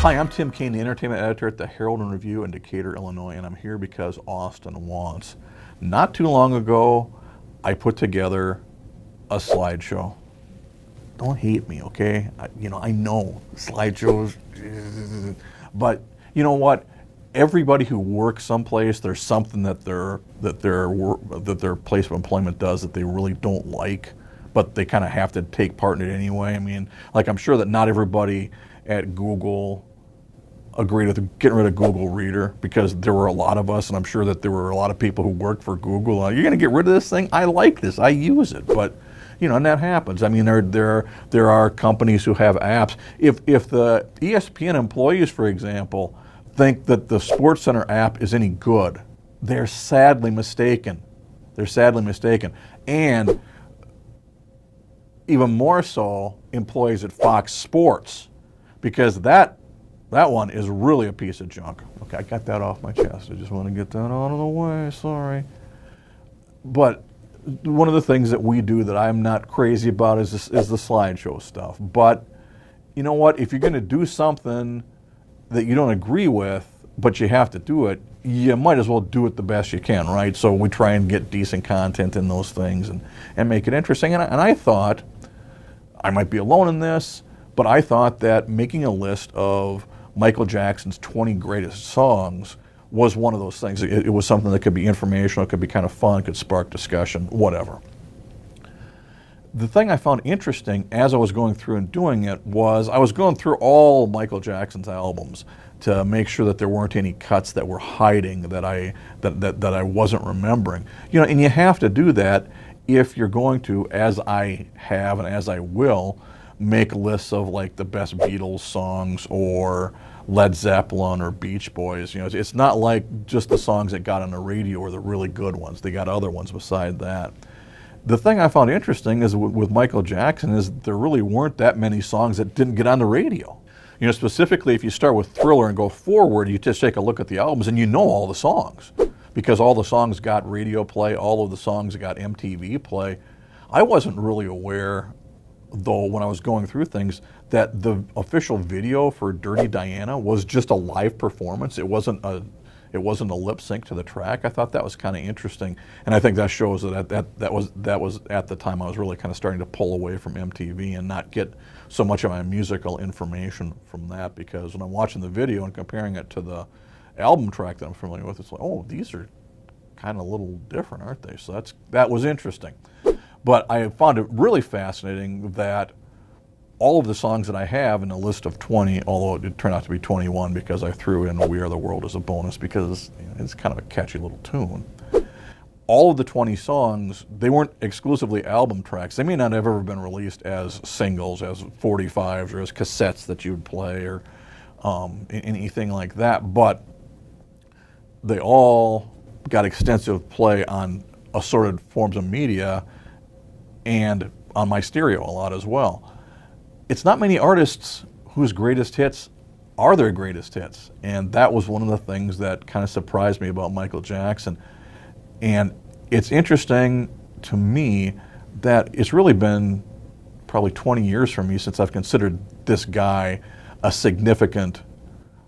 Hi, I'm Tim Cain, the entertainment editor at the Herald and Review in Decatur, Illinois, and I'm here because Austin wants. Not too long ago, I put together a slideshow. Don't hate me, okay? I know slideshows, but you know what? Everybody who works someplace, there's something that their place of employment does that they really don't like, but they kind of have to take part in it anyway. I mean, like, I'm sure that not everybody at Google agreed with getting rid of Google Reader, because there were a lot of us, and I'm sure that there were a lot of people who worked for Google. You're going to get rid of this thing? I like this. I use it. But, and that happens. I mean, there are companies who have apps. If the ESPN employees, for example, think that the SportsCenter app is any good, they're sadly mistaken. They're sadly mistaken. And even more so, employees at Fox Sports, because that one is really a piece of junk. Okay, I got that off my chest. I just want to get that out of the way. Sorry. But one of the things that we do that I'm not crazy about is the slideshow stuff. But you know what? If you're going to do something that you don't agree with, but you have to do it, you might as well do it the best you can, right? So we try and get decent content in those things and make it interesting. And I thought, I might be alone in this, but I thought that making a list of Michael Jackson's 20 greatest songs was one of those things. It was something that could be informational, it could be kind of fun, it could spark discussion, whatever. The thing I found interesting as I was going through and doing it was I was going through all Michael Jackson's albums to make sure that there weren't any cuts that were hiding that I wasn't remembering. And you have to do that if you're going to, as I have and as I will, make lists of like the best Beatles songs or Led Zeppelin or Beach Boys. It's not like just the songs that got on the radio are the really good ones. They got other ones beside that. The thing I found interesting is with Michael Jackson is there really weren't that many songs that didn't get on the radio. Specifically if you start with Thriller and go forward, you just take a look at the albums and you know all the songs, because all the songs got radio play, all of the songs got MTV play. I wasn't really aware, though, when I was going through things, that the official video for Dirty Diana was just a live performance. It wasn't a lip sync to the track. I thought that was kind of interesting, and I think that shows that was at the time I was really kind of starting to pull away from MTV and not get so much of my musical information from that, because when I'm watching the video and comparing it to the album track that I'm familiar with, it's like, oh, these are kind of a little different, aren't they? So that was interesting. But I found it really fascinating that all of the songs that I have in a list of 20, although it turned out to be 21 because I threw in We Are the World as a bonus because it's kind of a catchy little tune. All of the 20 songs, they weren't exclusively album tracks. They may not have ever been released as singles, as 45s, or as cassettes that you would play, or anything like that, but they all got extensive play on assorted forms of media and on my stereo a lot as well. It's not many artists whose greatest hits are their greatest hits, and that was one of the things that kind of surprised me about Michael Jackson. And it's interesting to me that it's really been probably 20 years for me since I've considered this guy a significant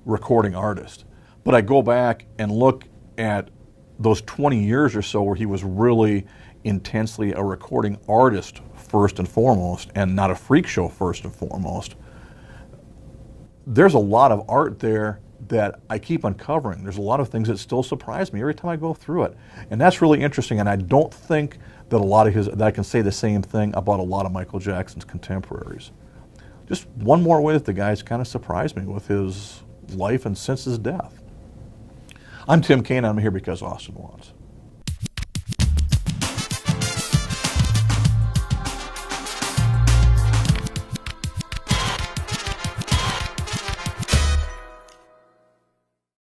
recording artist. But I go back and look at those 20 years or so where he was really intensely a recording artist first and foremost, and not a freak show first and foremost. There's a lot of art there that I keep uncovering. There's a lot of things that still surprise me every time I go through it, and that's really interesting. And I don't think that that I can say the same thing about a lot of Michael Jackson's contemporaries. Just one more way that the guy's kind of surprised me with his life and since his death. I'm Tim Cain. I'm here because Austin wants.